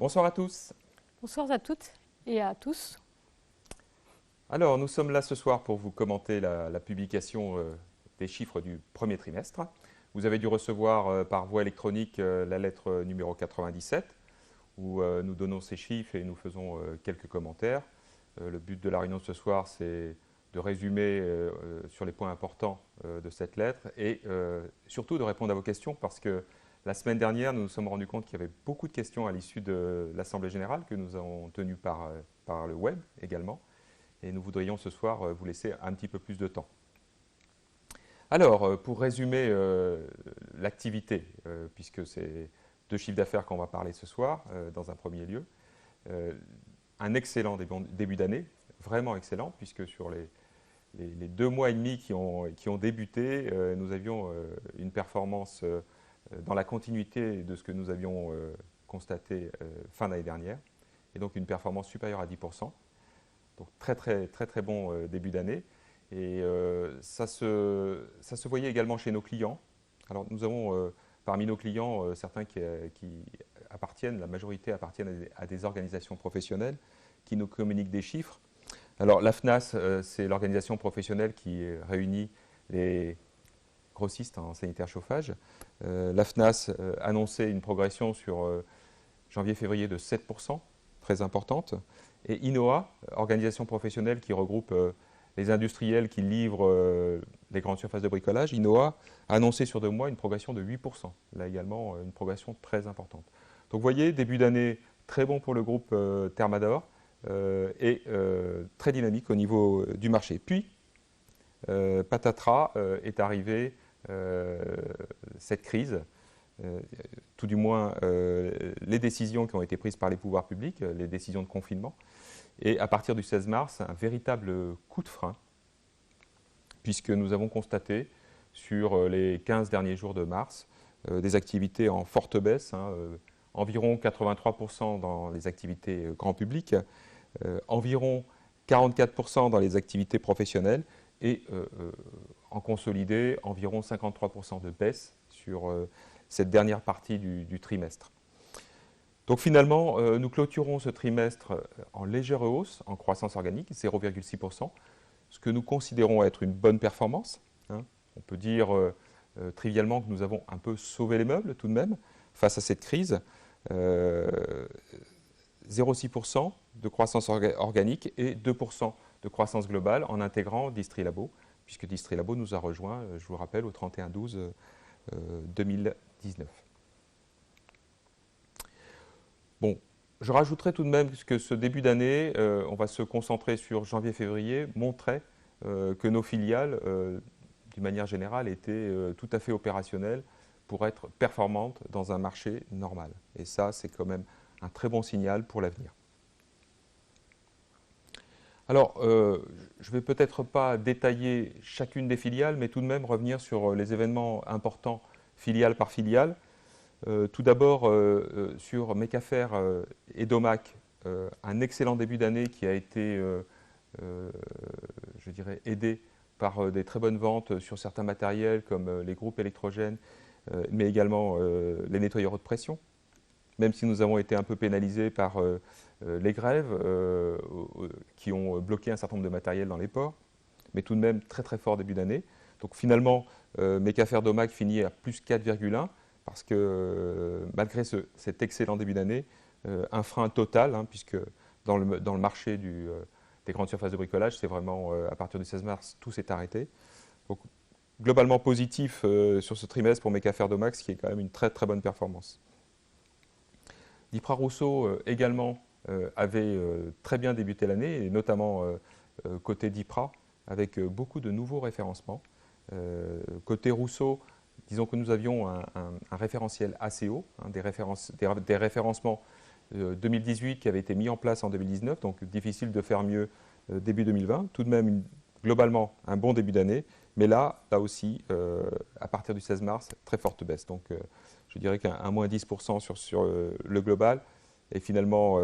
Bonsoir à tous. Bonsoir à toutes et à tous. Alors, nous sommes là ce soir pour vous commenter la publication des chiffres du premier trimestre. Vous avez dû recevoir par voie électronique la lettre numéro 97, où nous donnons ces chiffres et nous faisons quelques commentaires. Le but de la réunion de ce soir, c'est de résumer sur les points importants de cette lettre et surtout de répondre à vos questions, parce que la semaine dernière, nous nous sommes rendus compte qu'il y avait beaucoup de questions à l'issue de l'Assemblée générale que nous avons tenue par le web également. Et nous voudrions ce soir vous laisser un petit peu plus de temps. Alors, pour résumer l'activité, puisque c'est deux chiffres d'affaires qu'on va parler ce soir, dans un premier lieu, un excellent début d'année, vraiment excellent, puisque sur les 2 mois et demi qui ont débuté, nous avions une performance dans la continuité de ce que nous avions constaté fin d'année dernière, et donc une performance supérieure à 10%. Donc très bon début d'année. Et ça se voyait également chez nos clients. Alors nous avons parmi nos clients certains qui appartiennent, la majorité appartiennent à des organisations professionnelles qui nous communiquent des chiffres. Alors la FNAS, c'est l'organisation professionnelle qui réunit les grossistes en sanitaire chauffage. La FNAS annonçait une progression sur janvier-février de 7%, très importante. Et INOA, organisation professionnelle qui regroupe les industriels qui livrent les grandes surfaces de bricolage, INOA a annoncé sur 2 mois une progression de 8%. Là également, une progression très importante. Donc vous voyez, début d'année très bon pour le groupe Thermador et très dynamique au niveau du marché. Puis, patatras, est arrivée cette crise. Tout du moins les décisions qui ont été prises par les pouvoirs publics, les décisions de confinement. Et à partir du 16 mars, un véritable coup de frein, puisque nous avons constaté sur les 15 derniers jours de mars des activités en forte baisse, environ 83% dans les activités grand public, environ 44% dans les activités professionnelles et en consolidé, environ 53% de baisse sur cette dernière partie du trimestre. Donc finalement, nous clôturons ce trimestre en légère hausse, en croissance organique, 0,6%, ce que nous considérons être une bonne performance. On peut dire trivialement que nous avons un peu sauvé les meubles tout de même face à cette crise. 0,6% de croissance organique et 2% de croissance globale en intégrant Distrilabo, puisque Distrilabo nous a rejoints, je vous le rappelle, au 31/12/2019. Bon, je rajouterai tout de même que ce début d'année, on va se concentrer sur janvier-février, montrait que nos filiales, d'une manière générale, étaient tout à fait opérationnelles pour être performantes dans un marché normal. Et ça, c'est quand même un très bon signal pour l'avenir. Alors, je ne vais peut-être pas détailler chacune des filiales, mais tout de même revenir sur les événements importants filiale par filiale. Tout d'abord, sur Mecafer et Domac, un excellent début d'année qui a été, je dirais, aidé par des très bonnes ventes sur certains matériels comme les groupes électrogènes, mais également les nettoyeurs haute pression. Même si nous avons été un peu pénalisés par les grèves qui ont bloqué un certain nombre de matériels dans les ports, mais tout de même très fort début d'année. Donc finalement, Mecafer Domac finit à plus 4,1%. Parce que malgré cet excellent début d'année, un frein total, puisque dans le marché des grandes surfaces de bricolage, c'est vraiment à partir du 16 mars, tout s'est arrêté. Donc globalement positif sur ce trimestre pour Mecafer Domac, qui est quand même une très bonne performance. Dipra Rousseau également avait très bien débuté l'année, et notamment côté Dipra, avec beaucoup de nouveaux référencements. Côté Rousseau, disons que nous avions un référentiel assez haut, des référencements 2018 qui avaient été mis en place en 2019, donc difficile de faire mieux début 2020. Tout de même, globalement, un bon début d'année, mais là aussi, à partir du 16 mars, très forte baisse. Donc je dirais qu'un moins 10% sur le global est finalement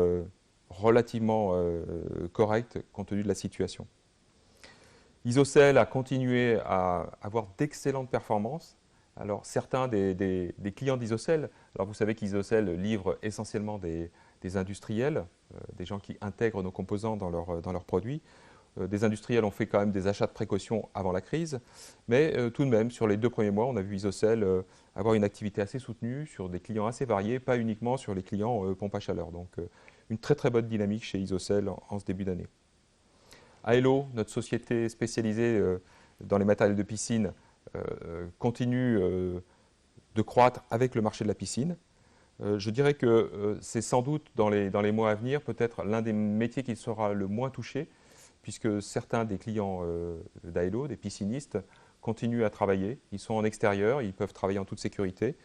relativement correct compte tenu de la situation. Isocel a continué à avoir d'excellentes performances. Alors certains des clients d'Isocel, alors vous savez qu'Isocel livre essentiellement des des industriels, des gens qui intègrent nos composants dans leurs produits. Des industriels ont fait quand même des achats de précaution avant la crise, mais tout de même, sur les 2 premiers mois, on a vu Isocel avoir une activité assez soutenue sur des clients assez variés, pas uniquement sur les clients pompe à chaleur. Donc une très très bonne dynamique chez Isocel en ce début d'année. Aello, notre société spécialisée dans les matériels de piscine, continue de croître avec le marché de la piscine. Je dirais que c'est sans doute dans les mois à venir peut-être l'un des métiers qui sera le moins touché, puisque certains des clients d'Aello, des piscinistes, continuent à travailler. Ils sont en extérieur, ils peuvent travailler en toute sécurité.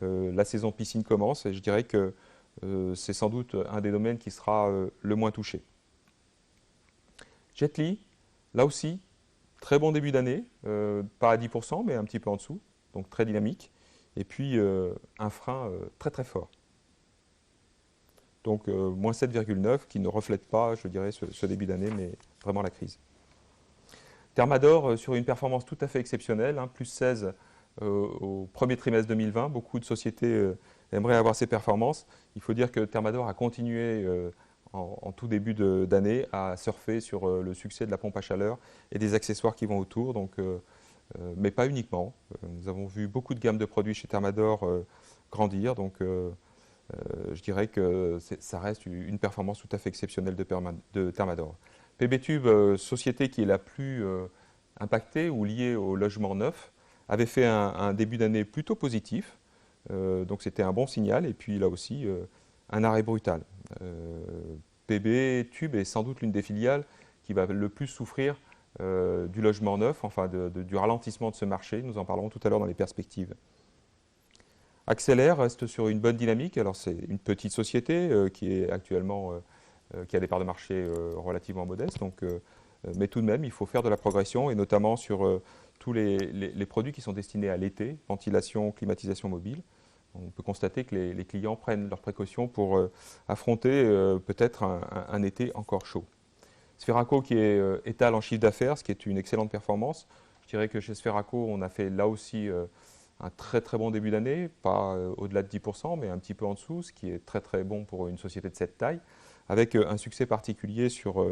La saison piscine commence et je dirais que c'est sans doute un des domaines qui sera le moins touché. Jetly, là aussi, très bon début d'année, pas à 10%, mais un petit peu en dessous, donc très dynamique. Et puis un frein très très fort. Donc moins 7,9 qui ne reflète pas, je dirais, ce début d'année, mais vraiment la crise. Thermador sur une performance tout à fait exceptionnelle, hein, plus 16 au premier trimestre 2020. Beaucoup de sociétés aimeraient avoir ces performances. Il faut dire que Thermador a continué en tout début d'année à surfer sur le succès de la pompe à chaleur et des accessoires qui vont autour, donc, mais pas uniquement. Nous avons vu beaucoup de gammes de produits chez Thermador grandir, donc je dirais que ça reste une performance tout à fait exceptionnelle de Thermador. PB Tube, société qui est la plus impactée ou liée au logement neuf, avait fait un début d'année plutôt positif, donc c'était un bon signal, et puis là aussi un arrêt brutal. PB Tube est sans doute l'une des filiales qui va le plus souffrir du logement neuf, enfin du ralentissement de ce marché. Nous en parlerons tout à l'heure dans les perspectives. Accélère reste sur une bonne dynamique. Alors c'est une petite société qui est actuellement qui a des parts de marché relativement modestes, donc, mais tout de même il faut faire de la progression et notamment sur tous les produits qui sont destinés à l'été, ventilation, climatisation mobile. On peut constater que les clients prennent leurs précautions pour affronter peut-être un été encore chaud. Sferaco qui est étale en chiffre d'affaires, ce qui est une excellente performance. Je dirais que chez Sferaco, on a fait là aussi un très très bon début d'année, pas au-delà de 10%, mais un petit peu en dessous, ce qui est très très bon pour une société de cette taille, avec un succès particulier sur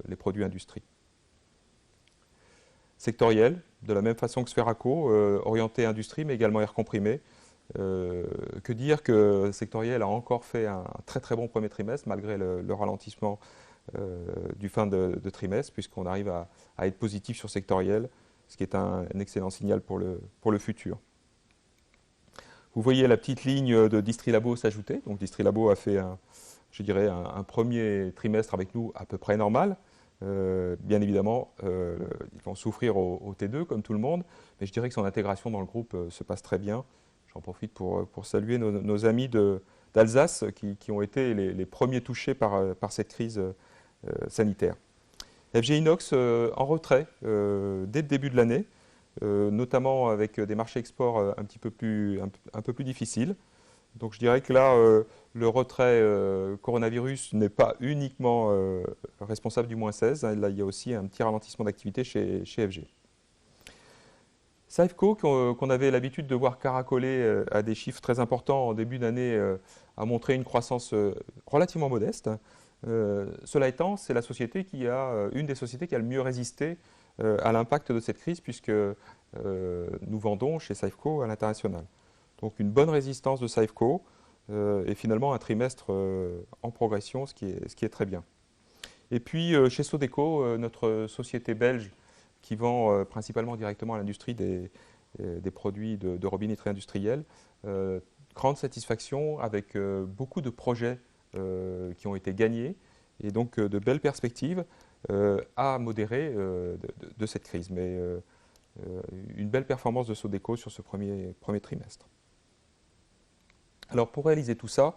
les produits industrie. Sectoriel, de la même façon que Sferaco, orienté industrie, mais également air comprimé. Que dire que Sectoriel a encore fait un très très bon premier trimestre, malgré le ralentissement du fin de trimestre, puisqu'on arrive à être positif sur Sectoriel, ce qui est un excellent signal pour le futur. Vous voyez la petite ligne de Distrilabo s'ajouter. Donc Distrilabo a fait, je dirais, un premier trimestre avec nous à peu près normal. Bien évidemment, ils vont souffrir au T2 comme tout le monde, mais je dirais que son intégration dans le groupe se passe très bien. J'en profite pour saluer nos amis d'Alsace qui ont été les premiers touchés par cette crise sanitaire. FG Inox en retrait dès le début de l'année, notamment avec des marchés export un peu plus difficiles. Donc je dirais que là, le retrait coronavirus n'est pas uniquement responsable du moins 16. Là, il y a aussi un petit ralentissement d'activité chez FG. Safeco, qu'on avait l'habitude de voir caracoler à des chiffres très importants en début d'année, a montré une croissance relativement modeste. Cela étant, c'est une des sociétés qui a le mieux résisté à l'impact de cette crise, puisque nous vendons chez Safeco à l'international. Donc une bonne résistance de Safeco et finalement un trimestre en progression, ce qui est très bien. Et puis chez Sodeco, notre société belge qui vend principalement directement à l'industrie des produits de robinetterie industrielle, grande satisfaction avec beaucoup de projets qui ont été gagnés et donc de belles perspectives à modérer de cette crise. Mais une belle performance de Sodeco sur ce premier trimestre. Alors pour réaliser tout ça,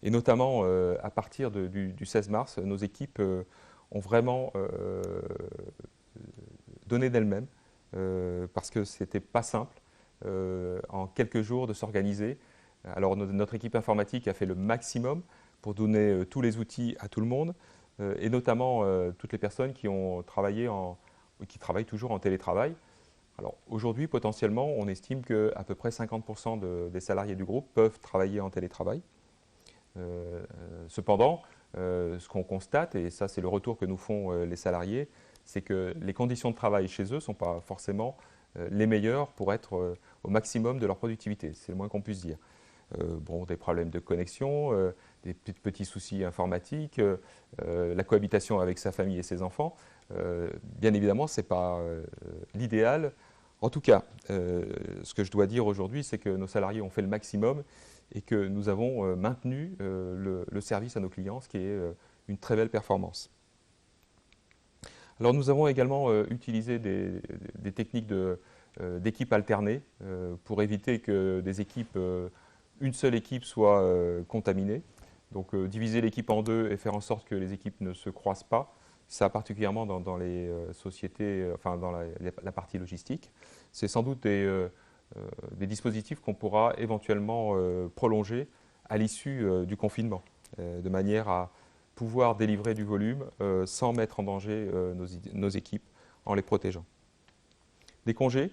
et notamment à partir du 16 mars, nos équipes ont vraiment donné d'elles-mêmes parce que ce n'était pas simple en quelques jours de s'organiser. Alors notre équipe informatique a fait le maximum pour donner tous les outils à tout le monde et notamment toutes les personnes qui ont travaillé qui travaillent toujours en télétravail. Alors aujourd'hui, potentiellement, on estime qu'à peu près 50% des salariés du groupe peuvent travailler en télétravail. Cependant, ce qu'on constate, et ça c'est le retour que nous font les salariés, c'est que les conditions de travail chez eux ne sont pas forcément les meilleures pour être au maximum de leur productivité. C'est le moins qu'on puisse dire. Bon, des problèmes de connexion, des petits soucis informatiques, la cohabitation avec sa famille et ses enfants. Bien évidemment, ce n'est pas l'idéal. En tout cas, ce que je dois dire aujourd'hui, c'est que nos salariés ont fait le maximum et que nous avons maintenu le service à nos clients, ce qui est une très belle performance. Alors nous avons également utilisé des techniques d'équipes alternées pour éviter que une seule équipe soit contaminée. Donc diviser l'équipe en deux et faire en sorte que les équipes ne se croisent pas, ça particulièrement dans les sociétés, enfin dans la partie logistique. C'est sans doute des dispositifs qu'on pourra éventuellement prolonger à l'issue du confinement, de manière à pouvoir délivrer du volume sans mettre en danger nos équipes en les protégeant. Des congés,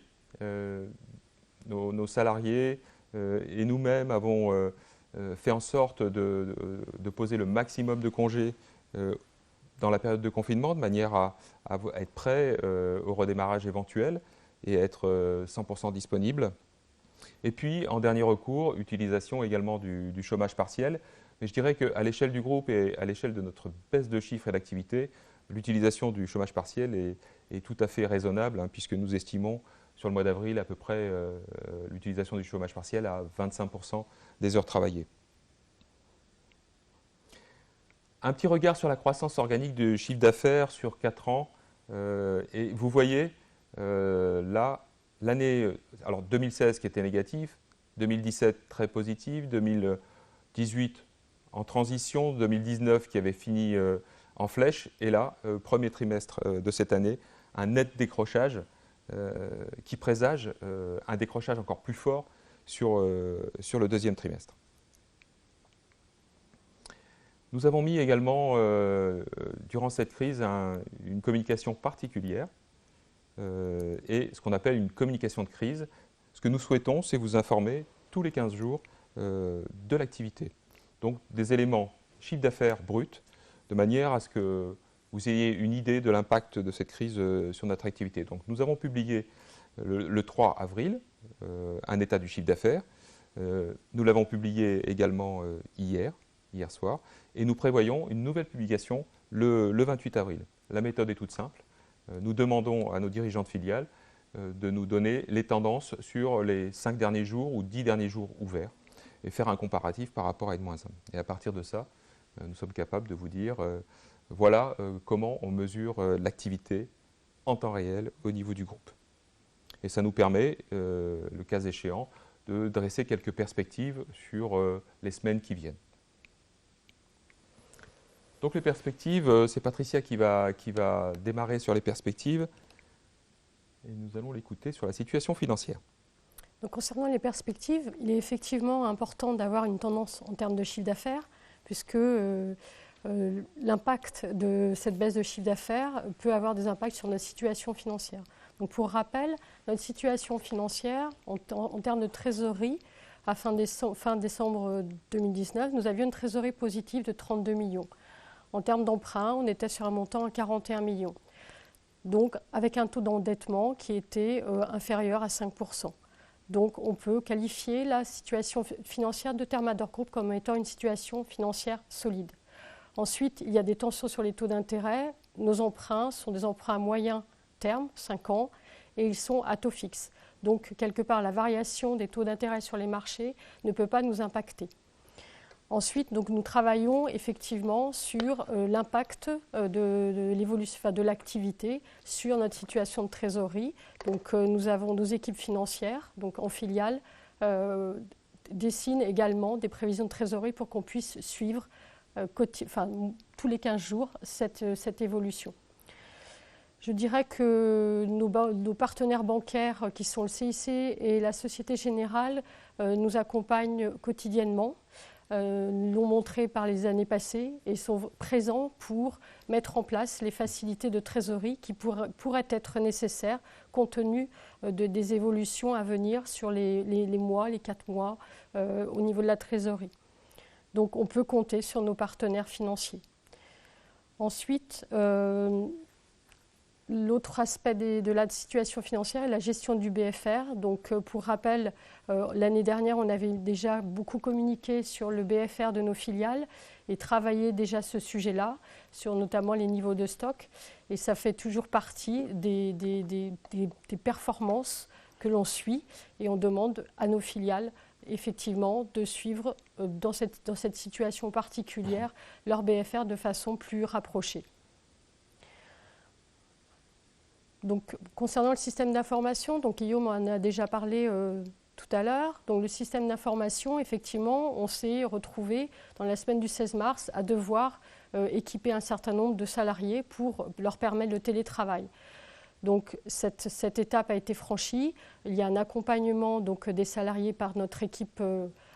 nos salariés et nous-mêmes avons fait en sorte de poser le maximum de congés dans la période de confinement, de manière à être prêt au redémarrage éventuel et être 100% disponible. Et puis, en dernier recours, utilisation également du chômage partiel. Mais je dirais qu'à l'échelle du groupe et à l'échelle de notre baisse de chiffres et d'activité, l'utilisation du chômage partiel est tout à fait raisonnable, hein, puisque nous estimons sur le mois d'avril à peu près l'utilisation du chômage partiel à 25% des heures travaillées. Un petit regard sur la croissance organique du chiffre d'affaires sur 4 ans. Et vous voyez là, l'année 2016 qui était négative, 2017 très positive, 2018 en transition, 2019 qui avait fini en flèche, et là, premier trimestre de cette année, un net décrochage qui présage un décrochage encore plus fort sur le deuxième trimestre. Nous avons mis également, durant cette crise, une communication particulière et ce qu'on appelle une communication de crise. Ce que nous souhaitons, c'est vous informer tous les 15 jours de l'activité. Donc des éléments chiffre d'affaires brut, de manière à ce que vous ayez une idée de l'impact de cette crise sur notre activité. Donc nous avons publié le 3 avril un état du chiffre d'affaires. Nous l'avons publié également hier soir, et nous prévoyons une nouvelle publication le 28 avril. La méthode est toute simple. Nous demandons à nos dirigeants de filiales de nous donner les tendances sur les 5 derniers jours ou 10 derniers jours ouverts et faire un comparatif par rapport à N-1. Et à partir de ça, nous sommes capables de vous dire voilà comment on mesure l'activité en temps réel au niveau du groupe. Et ça nous permet, le cas échéant, de dresser quelques perspectives sur les semaines qui viennent. Donc les perspectives, c'est Patricia qui va démarrer sur les perspectives et nous allons l'écouter sur la situation financière. Donc, concernant les perspectives, il est effectivement important d'avoir une tendance en termes de chiffre d'affaires, puisque l'impact de cette baisse de chiffre d'affaires peut avoir des impacts sur notre situation financière. Donc, pour rappel, notre situation financière en termes de trésorerie, à fin décembre 2019, nous avions une trésorerie positive de 32 millions. En termes d'emprunt, on était sur un montant à 41 millions. Donc, avec un taux d'endettement qui était inférieur à 5%. Donc, on peut qualifier la situation financière de Thermador Group comme étant une situation financière solide. Ensuite, il y a des tensions sur les taux d'intérêt. Nos emprunts sont des emprunts à moyen terme, 5 ans, et ils sont à taux fixe. Donc, quelque part, la variation des taux d'intérêt sur les marchés ne peut pas nous impacter. Ensuite, donc, nous travaillons effectivement sur l'impact de l'évolution de l'activité sur notre situation de trésorerie. Donc, nous avons nos équipes financières, donc en filiale, dessinent également des prévisions de trésorerie pour qu'on puisse suivre tous les 15 jours cette évolution. Je dirais que nos partenaires bancaires, qui sont le CIC et la Société Générale, nous accompagnent quotidiennement. L'ont montré par les années passées et sont présents pour mettre en place les facilités de trésorerie qui pourraient être nécessaires compte tenu des évolutions à venir sur les mois, les 4 mois au niveau de la trésorerie. Donc on peut compter sur nos partenaires financiers. Ensuite, l'autre aspect de la situation financière est la gestion du BFR. Donc, pour rappel, l'année dernière, on avait déjà beaucoup communiqué sur le BFR de nos filiales et travaillé déjà ce sujet-là, sur notamment les niveaux de stock. Et ça fait toujours partie des performances que l'on suit et on demande à nos filiales effectivement de suivre dans cette situation particulière leur BFR de façon plus rapprochée. Donc, concernant le système d'information, donc Guillaume en a déjà parlé tout à l'heure. Donc, le système d'information, effectivement, on s'est retrouvé dans la semaine du 16 mars à devoir équiper un certain nombre de salariés pour leur permettre le télétravail. Donc, cette étape a été franchie. Il y a un accompagnement donc, des salariés par notre équipe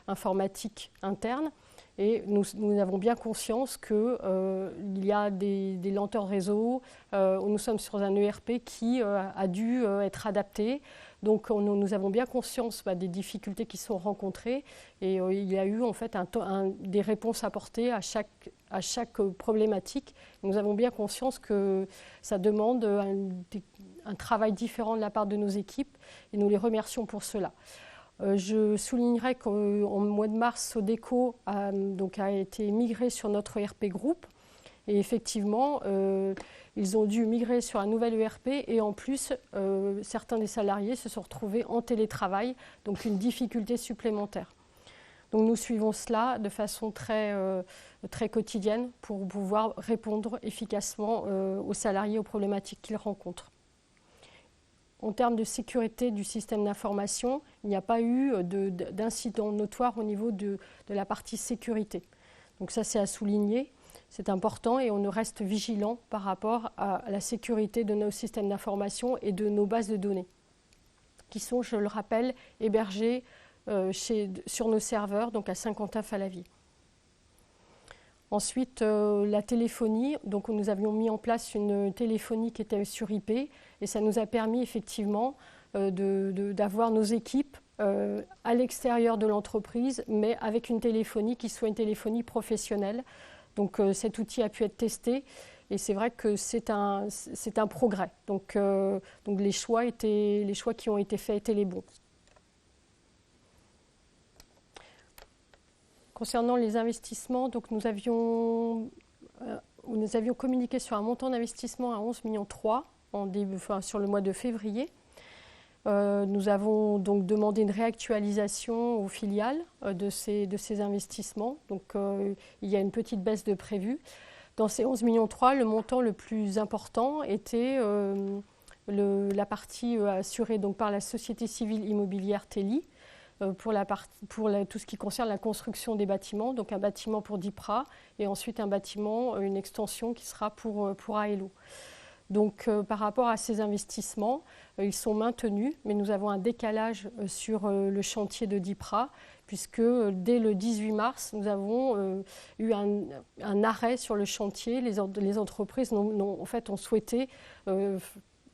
informatique interne. Et nous avons bien conscience qu'il y a des lenteurs réseau. Nous sommes sur un ERP qui a dû être adapté. Donc nous avons bien conscience des difficultés qui sont rencontrées. Et il y a eu en fait des réponses apportées à chaque problématique. Nous avons bien conscience que ça demande un travail différent de la part de nos équipes. Et nous les remercions pour cela. Je soulignerai qu'au mois de mars, Sodeco a été migré sur notre ERP groupe. Et effectivement, ils ont dû migrer sur un nouvel ERP et en plus, certains des salariés se sont retrouvés en télétravail, donc une difficulté supplémentaire. Donc nous suivons cela de façon très quotidienne pour pouvoir répondre efficacement aux salariés, aux problématiques qu'ils rencontrent. En termes de sécurité du système d'information, il n'y a pas eu d'incident notoire au niveau de la partie sécurité. Donc ça, c'est à souligner, c'est important et on reste vigilant par rapport à la sécurité de nos systèmes d'information et de nos bases de données, qui sont, je le rappelle, hébergées sur nos serveurs, donc à Saint-Quentin-Fallavier. Ensuite, la téléphonie. Donc, nous avions mis en place une téléphonie qui était sur IP et ça nous a permis effectivement d'avoir nos équipes à l'extérieur de l'entreprise, mais avec une téléphonie qui soit une téléphonie professionnelle. Donc, cet outil a pu être testé et c'est vrai que c'est un progrès. Donc les choix qui ont été faits étaient les bons. Concernant les investissements, donc nous avions communiqué sur un montant d'investissement à 11,3 millions sur le mois de février. Nous avons donc demandé une réactualisation aux filiales de ces investissements. Donc il y a une petite baisse de prévu. Dans ces 11,3 millions, le montant le plus important était la partie assurée donc, par la société civile immobilière Teli, pour tout ce qui concerne la construction des bâtiments, donc un bâtiment pour DIPRA et ensuite un bâtiment, une extension qui sera pour AELO. Donc par rapport à ces investissements, ils sont maintenus, mais nous avons un décalage sur le chantier de DIPRA, puisque dès le 18 mars, nous avons eu un arrêt sur le chantier. Les entreprises ont souhaité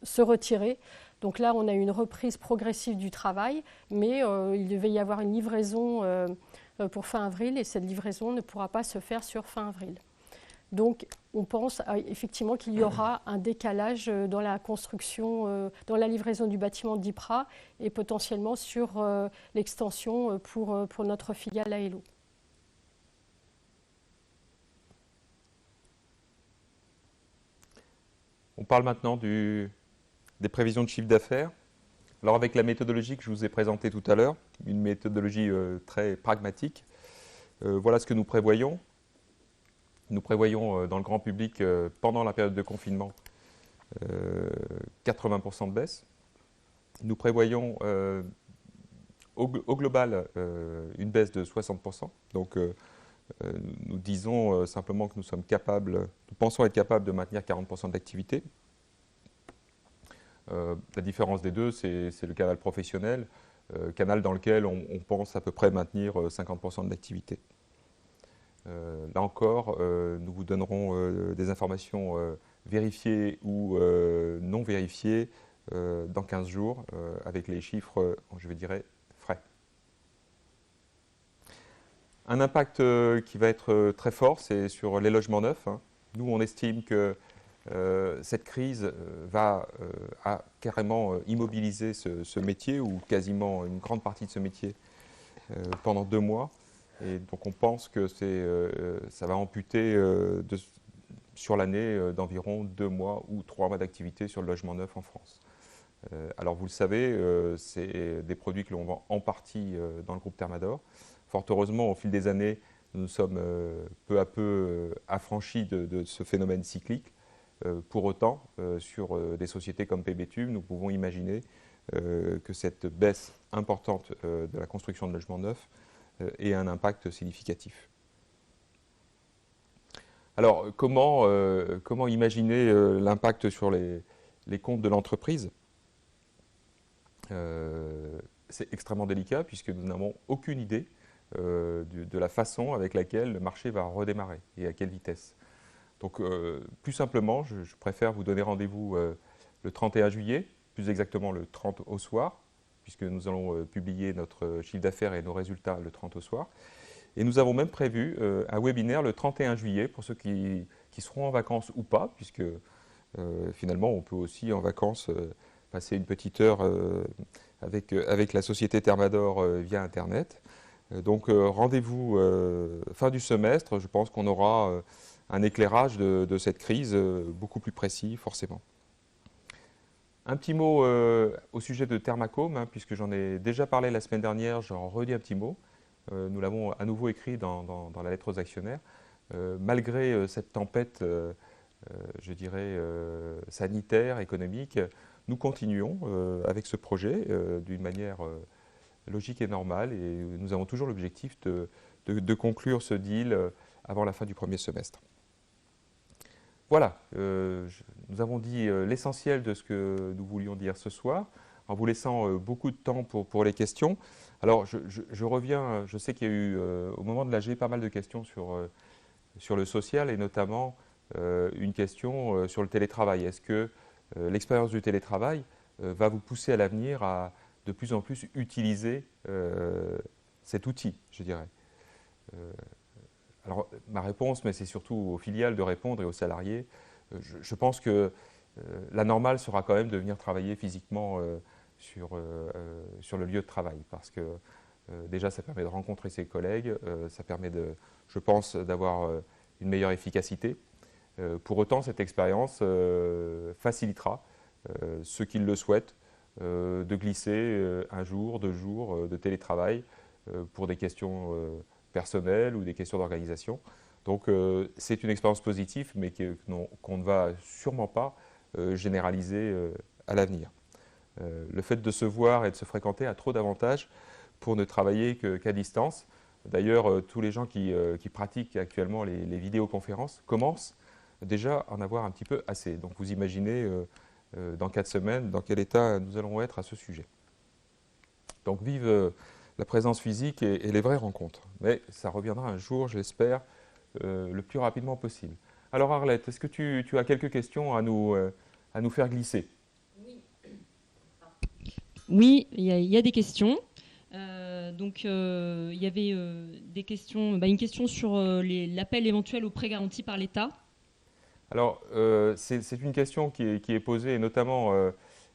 se retirer. Donc là, on a eu une reprise progressive du travail, mais il devait y avoir une livraison pour fin avril et cette livraison ne pourra pas se faire sur fin avril. Donc on pense effectivement qu'il y aura un décalage dans la construction, dans la livraison du bâtiment d'IPRA et potentiellement sur l'extension pour notre filiale AELO. On parle maintenant des prévisions de chiffre d'affaires. Alors avec la méthodologie que je vous ai présentée tout à l'heure, une méthodologie très pragmatique, voilà ce que nous prévoyons. Nous prévoyons dans le grand public, pendant la période de confinement, 80% de baisse. Nous prévoyons au global une baisse de 60%. Donc nous disons simplement que nous pensons être capables de maintenir 40% d'activité. La différence des deux, c'est le canal professionnel, canal dans lequel on pense à peu près maintenir 50% de l'activité. Là encore, nous vous donnerons des informations vérifiées ou non vérifiées dans 15 jours avec les chiffres, je dirais, frais. Un impact qui va être très fort, c'est sur les logements neufs, hein. Nous, on estime que cette crise va carrément immobiliser ce métier, ou quasiment une grande partie de ce métier, pendant 2 mois. Et donc on pense que ça va amputer sur l'année d'environ 2 mois ou 3 mois d'activité sur le logement neuf en France. Alors vous le savez, c'est des produits que l'on vend en partie dans le groupe Thermador. Fort heureusement, au fil des années, nous sommes peu à peu affranchis de ce phénomène cyclique. Pour autant, sur des sociétés comme PBTube, nous pouvons imaginer que cette baisse importante de la construction de logements neufs ait un impact significatif. Alors, comment imaginer l'impact sur les comptes de l'entreprise ? C'est extrêmement délicat puisque nous n'avons aucune idée de la façon avec laquelle le marché va redémarrer et à quelle vitesse. Donc, plus simplement, je préfère vous donner rendez-vous le 31 juillet, plus exactement le 30 au soir, puisque nous allons publier notre chiffre d'affaires et nos résultats le 30 au soir. Et nous avons même prévu un webinaire le 31 juillet pour ceux qui seront en vacances ou pas, puisque finalement, on peut aussi en vacances passer une petite heure avec la société Thermador via Internet. Donc, rendez-vous fin du semestre. Je pense qu'on aura un éclairage de cette crise beaucoup plus précis, forcément. Un petit mot au sujet de Thermacome, hein, puisque j'en ai déjà parlé la semaine dernière, j'en redis un petit mot. Nous l'avons à nouveau écrit dans la lettre aux actionnaires. Malgré cette tempête, je dirais, sanitaire, économique, nous continuons avec ce projet d'une manière logique et normale, et nous avons toujours l'objectif de conclure ce deal avant la fin du premier semestre. Voilà, nous avons dit l'essentiel de ce que nous voulions dire ce soir, en vous laissant beaucoup de temps pour les questions. Alors, je reviens, je sais qu'il y a eu au moment de l'AG pas mal de questions sur le social, et notamment une question sur le télétravail. Est-ce que l'expérience du télétravail va vous pousser à l'avenir à de plus en plus utiliser cet outil, je dirais. Alors, ma réponse, mais c'est surtout aux filiales de répondre et aux salariés, je pense que la normale sera quand même de venir travailler physiquement sur le lieu de travail, parce que déjà, ça permet de rencontrer ses collègues, ça permet, je pense, d'avoir une meilleure efficacité. Pour autant, cette expérience facilitera ceux qui le souhaitent de glisser un jour, 2 jours de télétravail pour des questions personnelles ou des questions d'organisation. Donc c'est une expérience positive, mais qu'on ne va sûrement pas généraliser à l'avenir. Le fait de se voir et de se fréquenter a trop d'avantages pour ne travailler qu'à distance. D'ailleurs, tous les gens qui pratiquent actuellement les vidéoconférences commencent déjà à en avoir un petit peu assez. Donc vous imaginez dans 4 semaines dans quel état nous allons être à ce sujet. Donc vive la présence physique et les vraies rencontres. Mais ça reviendra un jour, je l'espère, le plus rapidement possible. Alors Arlette, est-ce que tu as quelques questions à nous faire glisser ? Oui, il y a des questions. Donc, il y avait des questions, une question sur l'appel éventuel aux prêts garantis par l'État. Alors, c'est une question qui est posée, et notamment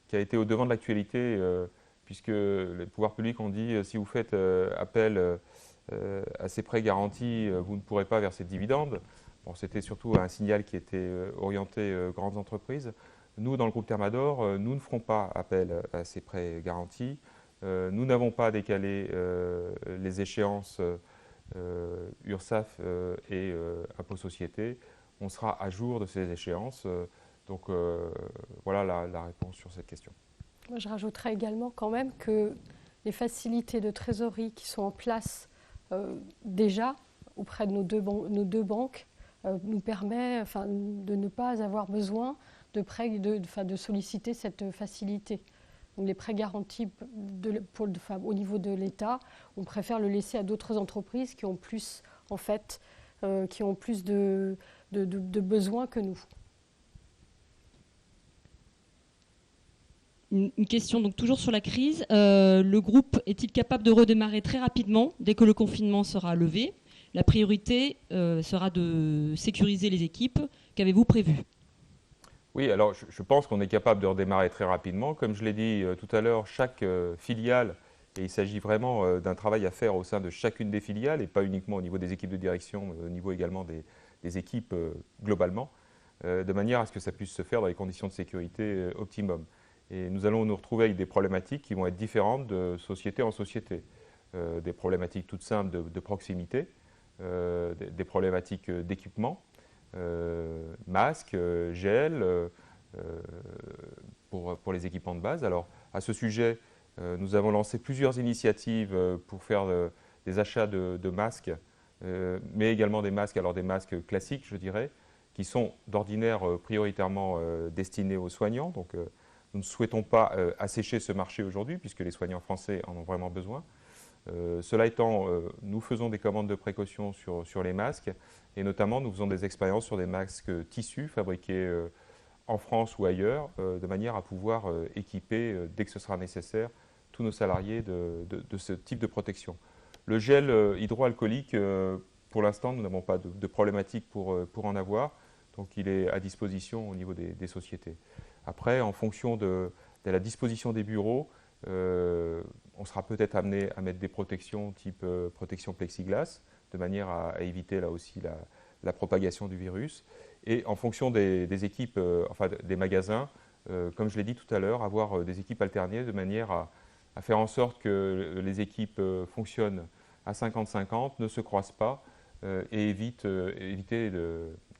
qui a été au devant de l'actualité, puisque les pouvoirs publics ont dit si vous faites appel à ces prêts garantis, vous ne pourrez pas verser de dividendes. Bon, c'était surtout un signal qui était orienté grandes entreprises. Nous, dans le groupe Thermador, nous ne ferons pas appel à ces prêts garantis. Nous n'avons pas décalé les échéances URSSAF et impôt société. On sera à jour de ces échéances. Donc voilà la réponse sur cette question. Moi, je rajouterais également quand même que les facilités de trésorerie qui sont en place déjà auprès de nos deux banques nous permet de ne pas avoir besoin de solliciter cette facilité. Donc les prêts garantis au niveau de l'État, on préfère le laisser à d'autres entreprises qui ont plus, de besoins que nous. Une question donc toujours sur la crise. Le groupe est-il capable de redémarrer très rapidement dès que le confinement sera levé ? La priorité sera de sécuriser les équipes. Qu'avez-vous prévu ? Oui, alors je pense qu'on est capable de redémarrer très rapidement. Comme je l'ai dit tout à l'heure, chaque filiale, et il s'agit vraiment d'un travail à faire au sein de chacune des filiales, et pas uniquement au niveau des équipes de direction, mais au niveau également des équipes globalement, de manière à ce que ça puisse se faire dans les conditions de sécurité optimum. Et nous allons nous retrouver avec des problématiques qui vont être différentes de société en société. Des problématiques toutes simples de proximité, des problématiques d'équipement, masques, gel, pour les équipements de base. Alors, à ce sujet, nous avons lancé plusieurs initiatives pour faire des achats de masques, mais également des masques, alors des masques classiques, je dirais, qui sont d'ordinaire prioritairement destinés aux soignants. Donc, nous ne souhaitons pas assécher ce marché aujourd'hui, puisque les soignants français en ont vraiment besoin. Cela étant, nous faisons des commandes de précaution sur les masques, et notamment nous faisons des expériences sur des masques tissus fabriqués en France ou ailleurs, de manière à pouvoir équiper, dès que ce sera nécessaire, tous nos salariés de ce type de protection. Le gel hydroalcoolique, pour l'instant, nous n'avons pas de problématique pour en avoir, donc il est à disposition au niveau des sociétés. Après, en fonction de la disposition des bureaux, on sera peut-être amené à mettre des protections type protection plexiglas, de manière à éviter là aussi la propagation du virus. Et en fonction des équipes, enfin des magasins, comme je l'ai dit tout à l'heure, avoir des équipes alternées de manière à faire en sorte que les équipes fonctionnent à 50-50, ne se croisent pas et éviter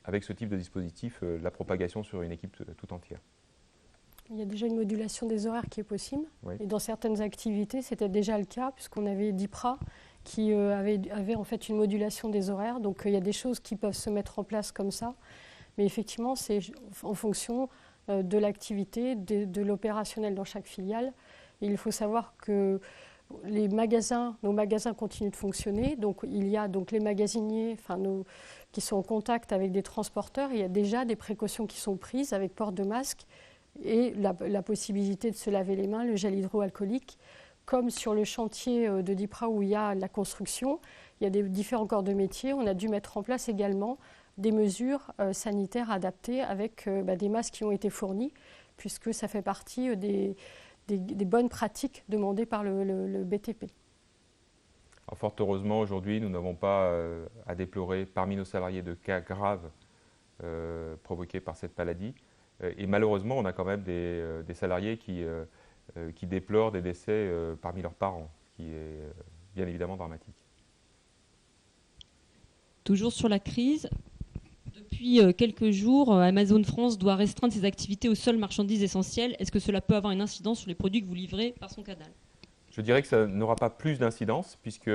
avec ce type de dispositif la propagation sur une équipe tout entière. Il y a déjà une modulation des horaires qui est possible. Oui. Et dans certaines activités, c'était déjà le cas, puisqu'on avait DIPRA qui avait en fait une modulation des horaires. Donc il y a des choses qui peuvent se mettre en place comme ça. Mais effectivement, c'est en fonction de l'activité, de l'opérationnel dans chaque filiale. Et il faut savoir que nos magasins continuent de fonctionner. Donc il y a donc les magasiniers qui sont en contact avec des transporteurs. Il y a déjà des précautions qui sont prises avec port de masque et la possibilité de se laver les mains, le gel hydroalcoolique. Comme sur le chantier de DIPRA où il y a la construction, il y a des différents corps de métier. On a dû mettre en place également des mesures sanitaires adaptées avec des masques qui ont été fournis, puisque ça fait partie des bonnes pratiques demandées par le BTP. Alors, fort heureusement, aujourd'hui, nous n'avons pas à déplorer parmi nos salariés de cas graves provoqués par cette maladie. Et malheureusement, on a quand même des salariés qui déplorent des décès parmi leurs parents, ce qui est bien évidemment dramatique. Toujours sur la crise, depuis quelques jours, Amazon France doit restreindre ses activités aux seules marchandises essentielles. Est-ce que cela peut avoir une incidence sur les produits que vous livrez par son canal ? Je dirais que ça n'aura pas plus d'incidence, puisque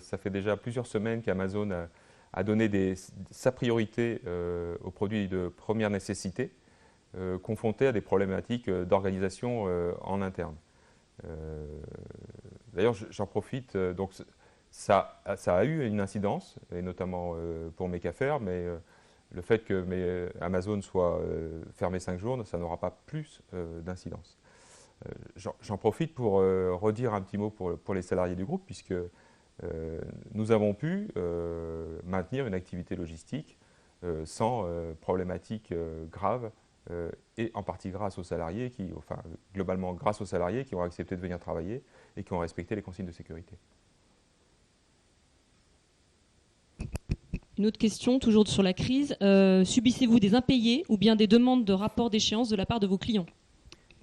ça fait déjà plusieurs semaines qu'Amazon a donné sa priorité aux produits de première nécessité, confrontés à des problématiques d'organisation en interne. D'ailleurs, j'en profite, donc ça a eu une incidence, et notamment pour Mecafer, mais le fait que Amazon soit fermé 5 jours, ça n'aura pas plus d'incidence. J'en profite pour redire un petit mot pour les salariés du groupe, puisque nous avons pu maintenir une activité logistique sans problématique grave, et en partie grâce aux salariés, globalement grâce aux salariés qui ont accepté de venir travailler et qui ont respecté les consignes de sécurité. Une autre question, toujours sur la crise. Subissez-vous des impayés ou bien des demandes de rapport d'échéance de la part de vos clients ?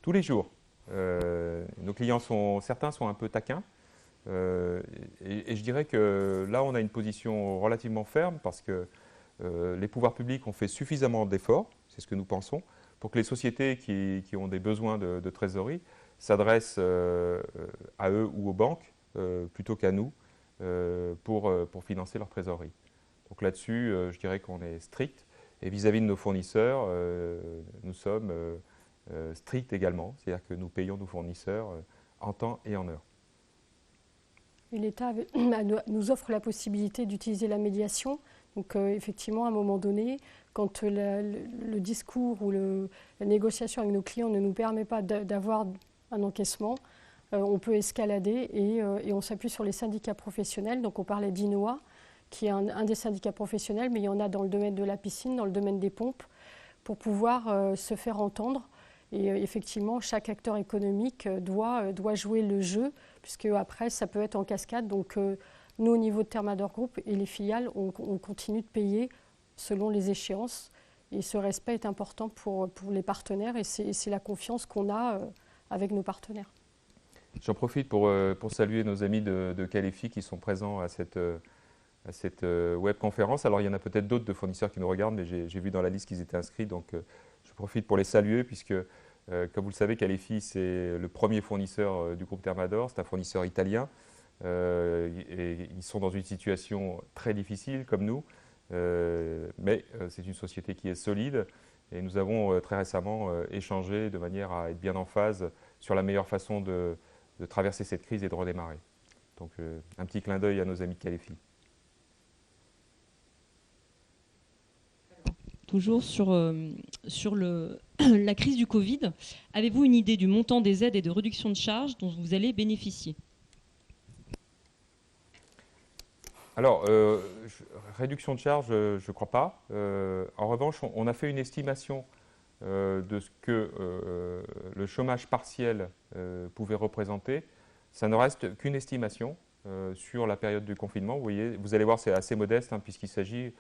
Tous les jours. Nos clients, certains sont un peu taquins. Et je dirais que là, on a une position relativement ferme parce que les pouvoirs publics ont fait suffisamment d'efforts, c'est ce que nous pensons, pour que les sociétés qui ont des besoins de trésorerie s'adressent à eux ou aux banques plutôt qu'à nous pour financer leur trésorerie. Donc là-dessus, je dirais qu'on est strict. Et vis-à-vis de nos fournisseurs, nous sommes stricts également. C'est-à-dire que nous payons nos fournisseurs en temps et en heure. Et l'État nous offre la possibilité d'utiliser la médiation. Donc effectivement, à un moment donné, quand le discours ou la négociation avec nos clients ne nous permet pas d'avoir un encaissement, on peut escalader et on s'appuie sur les syndicats professionnels. Donc on parlait d'INOA, qui est un des syndicats professionnels, mais il y en a dans le domaine de la piscine, dans le domaine des pompes, pour pouvoir se faire entendre. Et effectivement, chaque acteur économique doit jouer le jeu, puisque après, ça peut être en cascade. Donc, nous, au niveau de Thermador Group et les filiales, on continue de payer selon les échéances. Et ce respect est important pour les partenaires, et c'est la confiance qu'on a avec nos partenaires. J'en profite pour saluer nos amis de Calefi qui sont présents à cette webconférence. Alors, il y en a peut-être d'autres de fournisseurs qui nous regardent, mais j'ai vu dans la liste qu'ils étaient inscrits, donc je profite pour les saluer, puisque, comme vous le savez, Calefi, c'est le premier fournisseur du groupe Thermador, c'est un fournisseur italien, et ils sont dans une situation très difficile, comme nous, mais c'est une société qui est solide, et nous avons très récemment échangé de manière à être bien en phase sur la meilleure façon de traverser cette crise et de redémarrer. Donc, un petit clin d'œil à nos amis de Calefi. Toujours sur la crise du Covid, avez-vous une idée du montant des aides et de réduction de charges dont vous allez bénéficier? Alors, réduction de charges, je ne crois pas. En revanche, on a fait une estimation de ce que le chômage partiel pouvait représenter. Ça ne reste qu'une estimation sur la période du confinement. Vous allez voir, c'est assez modeste, hein, puisqu'il s'agit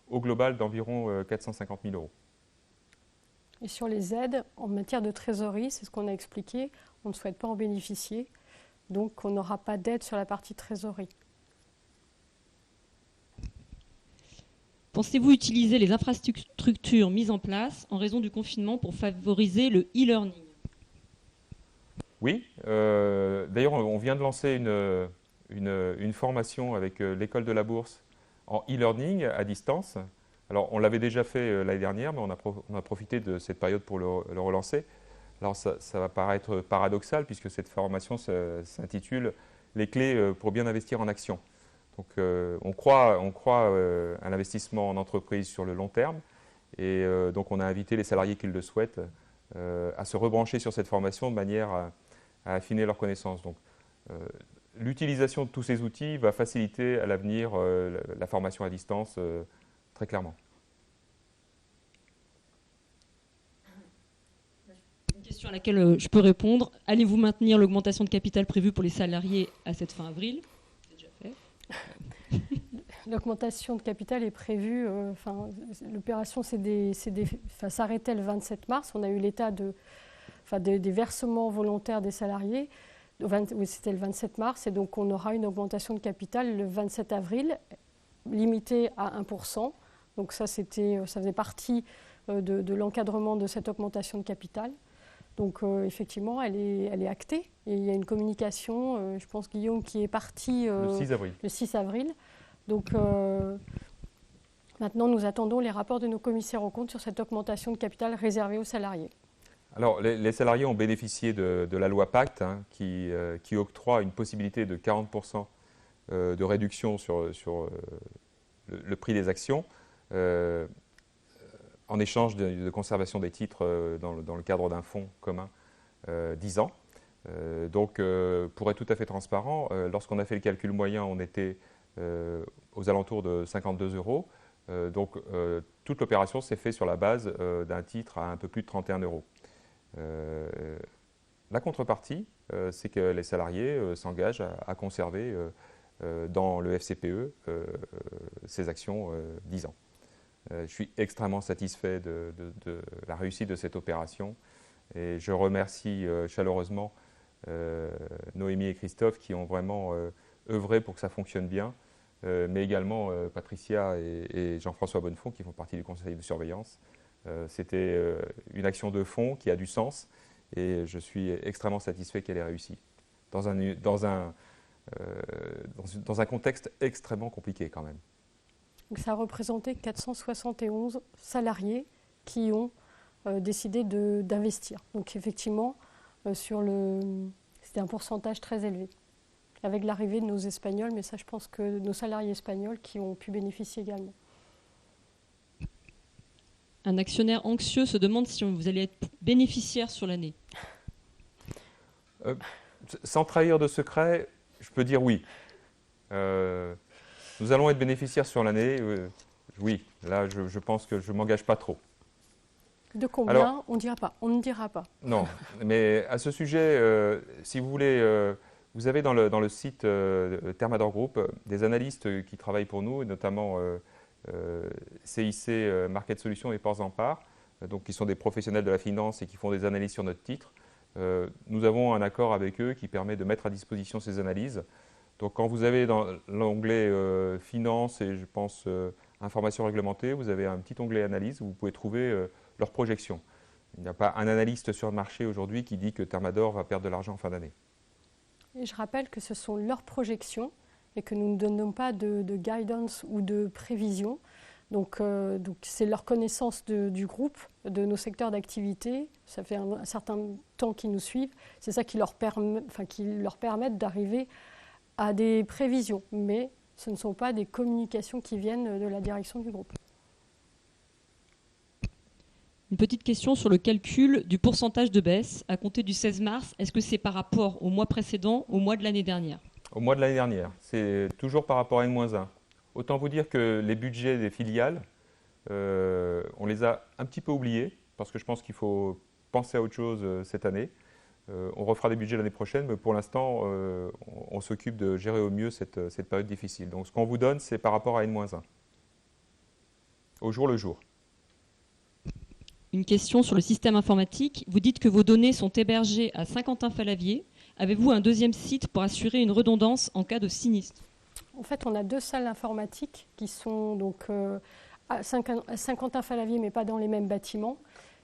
au global d'environ 450 000 euros. Et sur les aides, en matière de trésorerie, c'est ce qu'on a expliqué, on ne souhaite pas en bénéficier, donc on n'aura pas d'aide sur la partie trésorerie. Pensez-vous utiliser les infrastructures mises en place en raison du confinement pour favoriser le e-learning? Oui, d'ailleurs on vient de lancer une formation avec l'école de la Bourse en e-learning à distance. Alors on l'avait déjà fait l'année dernière, mais on a profité de cette période pour le relancer. Alors ça va paraître paradoxal, puisque cette formation s'intitule « Les clés pour bien investir en actions ». Donc on croit à l'investissement en entreprise sur le long terme, et donc on a invité les salariés qui le souhaitent à se rebrancher sur cette formation de manière à affiner leurs connaissances. Donc l'utilisation de tous ces outils va faciliter à l'avenir la formation à distance très clairement. Une question à laquelle je peux répondre. Allez-vous maintenir l'augmentation de capital prévue pour les salariés à cette fin avril? C'est déjà fait. L'augmentation de capital est prévue, l'opération s'arrêtait le 27 mars. On a eu l'état des versements volontaires des salariés. Oui, c'était le 27 mars, et donc on aura une augmentation de capital le 27 avril, limitée à 1%. Donc ça faisait partie de l'encadrement de cette augmentation de capital. Donc effectivement, elle est actée. Et il y a une communication, je pense, Guillaume, qui est partie le 6 avril. Donc maintenant, nous attendons les rapports de nos commissaires aux comptes sur cette augmentation de capital réservée aux salariés. Alors, les salariés ont bénéficié de la loi Pacte, hein, qui octroie une possibilité de 40% de réduction sur le prix des actions en échange de conservation des titres dans le cadre d'un fonds commun 10 ans. Donc, pour être tout à fait transparent, lorsqu'on a fait le calcul moyen, on était aux alentours de 52 euros. Donc, toute l'opération s'est faite sur la base d'un titre à un peu plus de 31 euros. La contrepartie, c'est que les salariés s'engagent à conserver dans le FCPE ces actions 10 ans. Je suis extrêmement satisfait de la réussite de cette opération, et je remercie chaleureusement Noémie et Christophe qui ont vraiment œuvré pour que ça fonctionne bien, mais également Patricia et Jean-François Bonnefond qui font partie du conseil de surveillance. C'était une action de fond qui a du sens, et je suis extrêmement satisfait qu'elle ait réussi dans un contexte extrêmement compliqué quand même. Donc ça a représenté 471 salariés qui ont décidé d'investir. Donc effectivement, c'était un pourcentage très élevé, avec l'arrivée de nos Espagnols, mais ça je pense que nos salariés espagnols qui ont pu bénéficier également. Un actionnaire anxieux se demande si vous allez être bénéficiaire sur l'année. Sans trahir de secret, je peux dire oui. Nous allons être bénéficiaires sur l'année. Oui, là, je pense que je ne m'engage pas trop. De combien? Alors, on dira pas. On ne dira pas. Non, mais à ce sujet, si vous voulez, vous avez dans le site Thermador Group des analystes qui travaillent pour nous, et notamment CIC Market Solutions et Ports en Part, donc qui sont des professionnels de la finance et qui font des analyses sur notre titre. Nous avons un accord avec eux qui permet de mettre à disposition ces analyses. Donc quand vous avez dans l'onglet finance et je pense information réglementée, vous avez un petit onglet analyse où vous pouvez trouver leurs projections. Il n'y a pas un analyste sur le marché aujourd'hui qui dit que Thermador va perdre de l'argent en fin d'année. Et je rappelle que ce sont leurs projections et que nous ne donnons pas de guidance ou de prévision. Donc c'est leur connaissance du groupe, de nos secteurs d'activité. Ça fait un certain temps qu'ils nous suivent. C'est ça qui leur permettent d'arriver à des prévisions. Mais ce ne sont pas des communications qui viennent de la direction du groupe. Une petite question sur le calcul du pourcentage de baisse à compter du 16 mars. Est-ce que c'est par rapport au mois précédent, au mois de l'année dernière? Au mois de l'année dernière, c'est toujours par rapport à N-1. Autant vous dire que les budgets des filiales, on les a un petit peu oubliés, parce que je pense qu'il faut penser à autre chose cette année. On refera des budgets l'année prochaine, mais pour l'instant, on s'occupe de gérer au mieux cette période difficile. Donc ce qu'on vous donne, c'est par rapport à N-1, au jour le jour. Une question sur le système informatique. Vous dites que vos données sont hébergées à Saint-Quentin-Fallavier. Avez-vous un deuxième site pour assurer une redondance en cas de sinistre? En fait, on a 2 salles informatiques qui sont donc à Saint-Quentin-Fallavier, mais pas dans les mêmes bâtiments.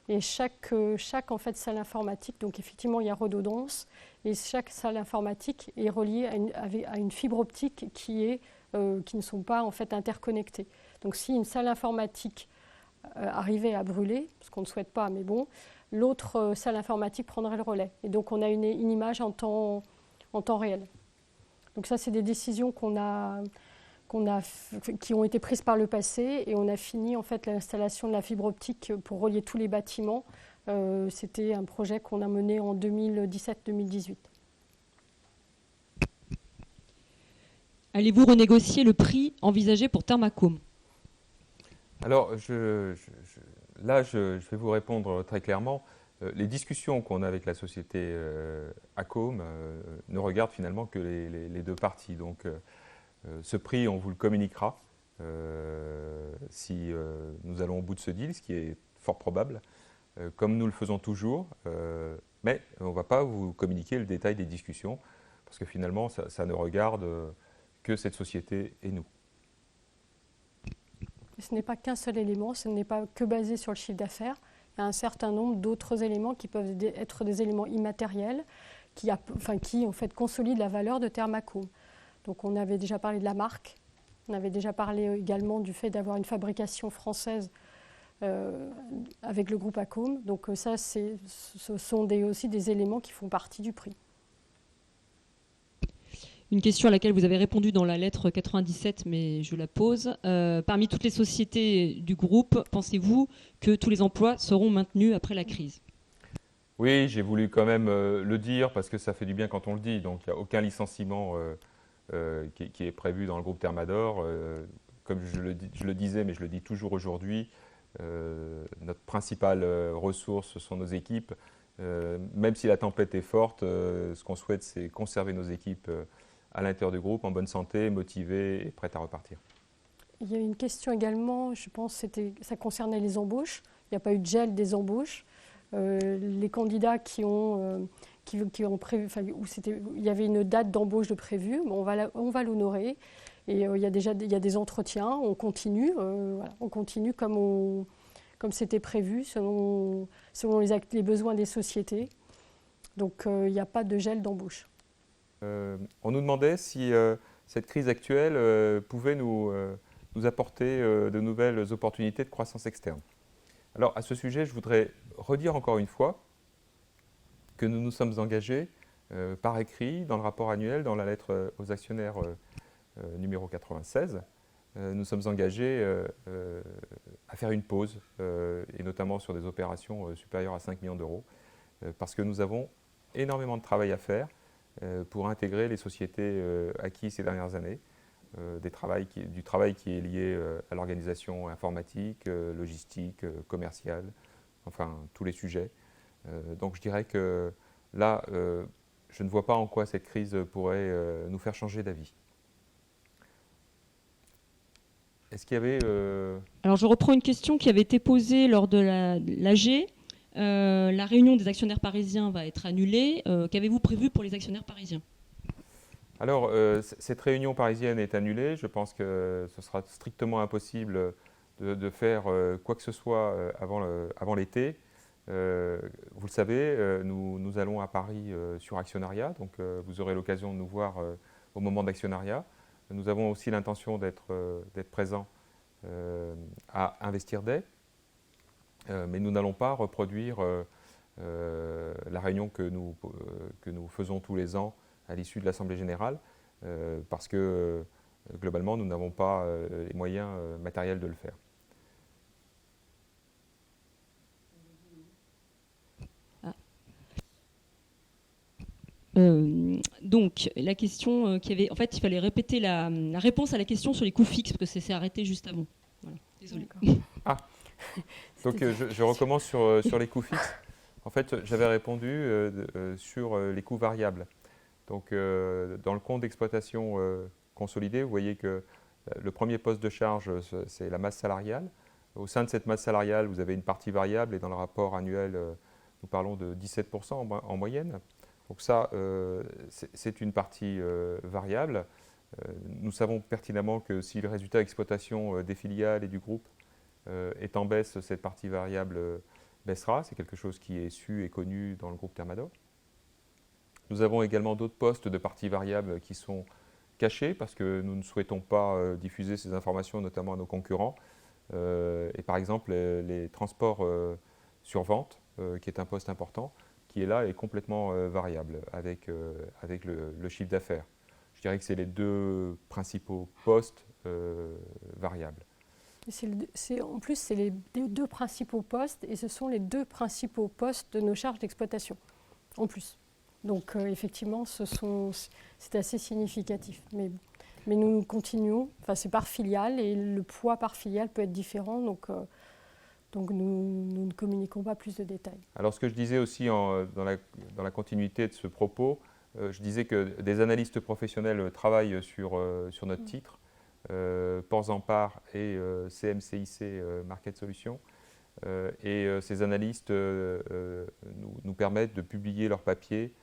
Et chaque en fait, salle informatique, donc effectivement, il y a redondance. Et chaque salle informatique est reliée à une fibre optique qui ne sont pas en fait interconnectées. Donc si une salle informatique arrivait à brûler, ce qu'on ne souhaite pas, mais bon, l'autre salle informatique prendrait le relais. Et donc on a une image en temps réel. Donc ça, c'est des décisions qui ont été prises par le passé, et on a fini en fait l'installation de la fibre optique pour relier tous les bâtiments. C'était un projet qu'on a mené en 2017-2018. Allez-vous renégocier le prix envisagé pour Thermacome? Alors, là, je vais vous répondre très clairement. Les discussions qu'on a avec la société Accom ne regardent finalement que les deux parties. Donc, ce prix, on vous le communiquera si nous allons au bout de ce deal, ce qui est fort probable, comme nous le faisons toujours. Mais on ne va pas vous communiquer le détail des discussions, parce que finalement, ça ne regarde que cette société et nous. Ce n'est pas qu'un seul élément, ce n'est pas que basé sur le chiffre d'affaires. Il y a un certain nombre d'autres éléments qui peuvent être des éléments immatériels qui en fait consolident la valeur de Thermacome. Donc on avait déjà parlé de la marque, on avait déjà parlé également du fait d'avoir une fabrication française avec le groupe Accom. Donc ça, ce sont aussi des éléments qui font partie du prix. Une question à laquelle vous avez répondu dans la lettre 97, mais je la pose. Parmi toutes les sociétés du groupe, pensez-vous que tous les emplois seront maintenus après la crise? Oui, j'ai voulu quand même le dire parce que ça fait du bien quand on le dit. Donc il n'y a aucun licenciement qui est prévu dans le groupe Thermador. Comme je le disais, mais je le dis toujours aujourd'hui, notre principale ressource, ce sont nos équipes. Même si la tempête est forte, ce qu'on souhaite, c'est conserver nos équipes à l'intérieur du groupe, en bonne santé, motivées et prêtes à repartir. Il y a une question également, je pense que ça concernait les embauches. Il n'y a pas eu de gel des embauches. Les candidats qui ont prévu, où il y avait une date d'embauche de prévue, on va l'honorer. Et il y a des entretiens, on continue, on continue comme c'était prévu, selon les besoins des sociétés. Donc il n'y a pas de gel d'embauche. On nous demandait si cette crise actuelle pouvait nous apporter de nouvelles opportunités de croissance externe. Alors à ce sujet, je voudrais redire encore une fois que nous nous sommes engagés par écrit dans le rapport annuel, dans la lettre aux actionnaires numéro 96. Nous sommes engagés à faire une pause, et notamment sur des opérations supérieures à 5 millions d'euros, parce que nous avons énormément de travail à faire pour intégrer les sociétés acquises ces dernières années, du travail qui est lié à l'organisation informatique, logistique, commerciale, enfin tous les sujets. Donc je dirais que là, je ne vois pas en quoi cette crise pourrait nous faire changer d'avis. Est-ce qu'il y avait... Alors je reprends une question qui avait été posée lors de l'AG. La réunion des actionnaires parisiens va être annulée. Qu'avez-vous prévu pour les actionnaires parisiens? Alors, cette réunion parisienne est annulée. Je pense que ce sera strictement impossible de faire quoi que ce soit avant l'été. Vous le savez, nous allons à Paris sur actionnariat, donc vous aurez l'occasion de nous voir au moment d'actionnariat. Nous avons aussi l'intention d'être présents à Investir Day, mais nous n'allons pas reproduire la réunion que nous faisons tous les ans à l'issue de l'Assemblée générale, parce que globalement, nous n'avons pas les moyens matériels de le faire. Donc, la question qu'il y avait, en fait, il fallait répéter la réponse à la question sur les coûts fixes, parce que ça s'est arrêté juste avant. Voilà, désolé. Ah, donc je recommence sur les coûts fixes. En fait, j'avais répondu sur les coûts variables. Donc, dans le compte d'exploitation consolidé, vous voyez que le premier poste de charge, c'est la masse salariale. Au sein de cette masse salariale, vous avez une partie variable et dans le rapport annuel, nous parlons de 17% en moyenne. Donc ça, c'est une partie variable. Nous savons pertinemment que si le résultat d'exploitation des filiales et du groupe est en baisse, cette partie variable baissera. C'est quelque chose qui est su et connu dans le groupe Thermador. Nous avons également d'autres postes de parties variables qui sont cachés parce que nous ne souhaitons pas diffuser ces informations, notamment à nos concurrents. Et par exemple, les transports sur vente, qui est un poste important, qui est là est complètement variable avec le chiffre d'affaires. Je dirais que c'est les deux principaux postes variables. En plus, c'est les deux principaux postes et ce sont les deux principaux postes de nos charges d'exploitation, en plus. Donc effectivement, c'est assez significatif. Mais nous continuons, enfin c'est par filiale et le poids par filiale peut être différent, donc nous ne communiquons pas plus de détails. Alors ce que je disais aussi dans la continuité de ce propos, je disais que des analystes professionnels travaillent sur notre titre, Ports-en-Part et CMCIC Market Solutions. Et ces analystes nous permettent de publier leurs papiers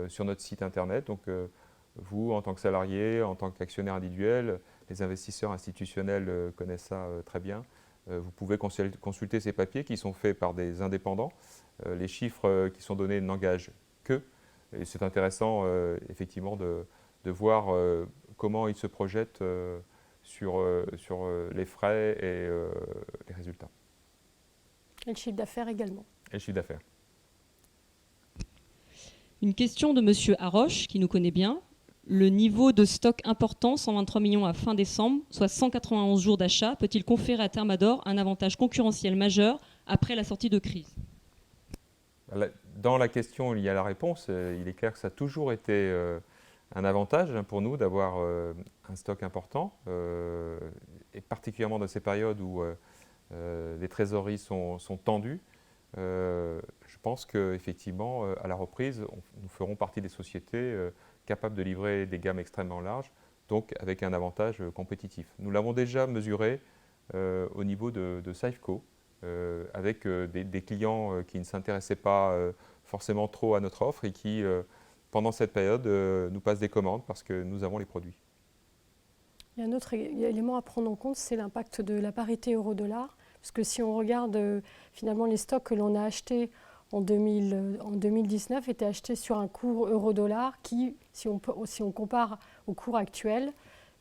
sur notre site internet. Donc vous, en tant que salarié, en tant qu'actionnaire individuel, les investisseurs institutionnels connaissent ça très bien. Vous pouvez consulter ces papiers qui sont faits par des indépendants. Les chiffres qui sont donnés n'engagent qu'eux. Et c'est intéressant effectivement de voir comment ils se projettent sur les frais et les résultats. Et le chiffre d'affaires également. Et le chiffre d'affaires. Une question de M. Haroche, qui nous connaît bien. Le niveau de stock important, 123 millions à fin décembre, soit 191 jours d'achat, peut-il conférer à Thermador un avantage concurrentiel majeur après la sortie de crise? Dans la question, il y a la réponse. Il est clair que ça a toujours été un avantage pour nous d'avoir un stock important, et particulièrement dans ces périodes où les trésoreries sont tendues. Je pense qu'effectivement, à la reprise, nous ferons partie des sociétés capables de livrer des gammes extrêmement larges, donc avec un avantage compétitif. Nous l'avons déjà mesuré au niveau de Safeco, avec des clients qui ne s'intéressaient pas forcément trop à notre offre et qui, pendant cette période, nous passent des commandes parce que nous avons les produits. Il y a un autre élément à prendre en compte, c'est l'impact de la parité euro-dollar. Parce que si on regarde finalement les stocks que l'on a achetés en 2019 étaient achetés sur un cours euro-dollar qui, si on compare au cours actuel,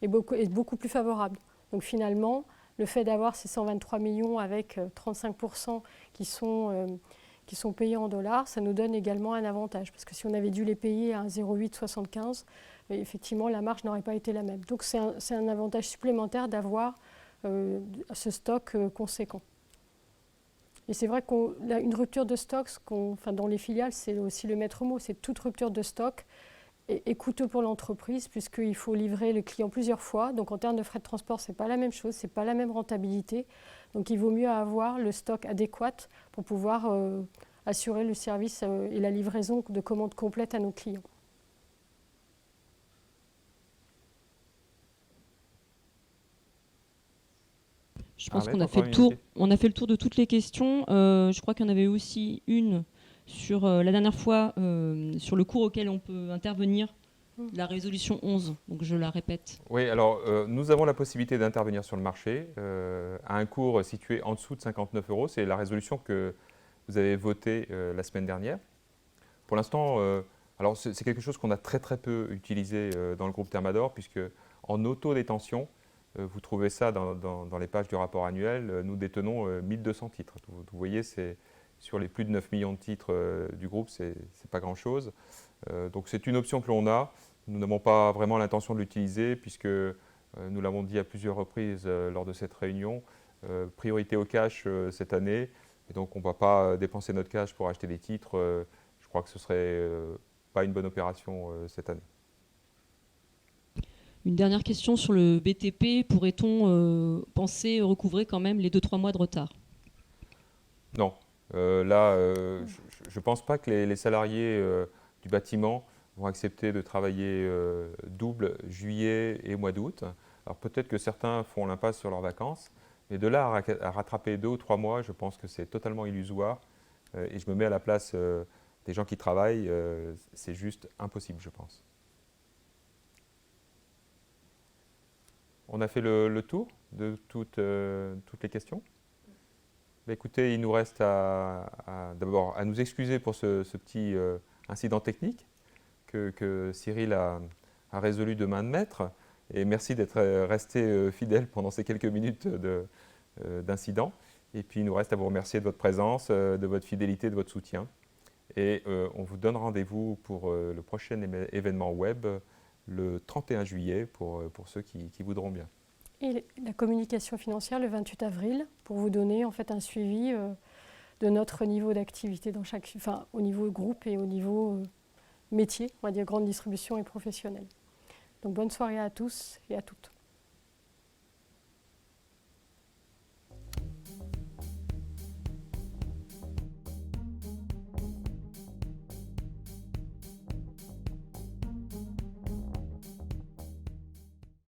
est beaucoup plus favorable. Donc finalement, le fait d'avoir ces 123 millions avec 35% qui sont payés en dollars, ça nous donne également un avantage. Parce que si on avait dû les payer à 1,0875, effectivement, la marge n'aurait pas été la même. Donc c'est un avantage supplémentaire d'avoir ce stock conséquent. Et c'est vrai qu'une rupture de stock, dans les filiales, c'est aussi le maître mot, c'est toute rupture de stock est coûteux pour l'entreprise puisqu'il faut livrer le client plusieurs fois. Donc en termes de frais de transport, ce n'est pas la même chose, ce n'est pas la même rentabilité. Donc il vaut mieux avoir le stock adéquat pour pouvoir assurer le service et la livraison de commandes complètes à nos clients. Je pense Arlette, qu'on a fait encore le une tour. idée. On a fait le tour de toutes les questions. Je crois qu'il y en avait aussi une sur la dernière fois sur le cours auquel on peut intervenir, la résolution 11. Donc je la répète. Oui, alors nous avons la possibilité d'intervenir sur le marché à un cours situé en dessous de 59 euros. C'est la résolution que vous avez votée la semaine dernière. Pour l'instant, alors c'est quelque chose qu'on a très très peu utilisé dans le groupe Thermador, puisque en auto-détention, vous trouvez ça dans les pages du rapport annuel, nous détenons 1200 titres. Vous voyez, c'est sur les plus de 9 millions de titres du groupe, c'est pas grand-chose. Donc c'est une option que l'on a. Nous n'avons pas vraiment l'intention de l'utiliser, puisque nous l'avons dit à plusieurs reprises lors de cette réunion, priorité au cash cette année, et donc on ne va pas dépenser notre cash pour acheter des titres. Je crois que ce ne serait pas une bonne opération cette année. Une dernière question sur le BTP. Pourrait-on penser recouvrer quand même les 2-3 mois de retard? Non. Là, je ne pense pas que les salariés du bâtiment vont accepter de travailler double juillet et mois d'août. Alors peut-être que certains font l'impasse sur leurs vacances, mais de là à rattraper 2 ou 3 mois, je pense que c'est totalement illusoire. Et je me mets à la place des gens qui travaillent, c'est juste impossible, je pense. On a fait le tour de toutes les questions. Écoutez, il nous reste d'abord à nous excuser pour ce petit incident technique que Cyril a résolu de main de maître. Et merci d'être resté fidèle pendant ces quelques minutes d'incident. Et puis il nous reste à vous remercier de votre présence, de votre fidélité, de votre soutien. Et on vous donne rendez-vous pour le prochain événement web le 31 juillet pour ceux qui voudront bien. Et la communication financière le 28 avril pour vous donner en fait un suivi de notre niveau d'activité dans au niveau groupe et au niveau métier, on va dire grande distribution et professionnelle. Donc bonne soirée à tous et à toutes.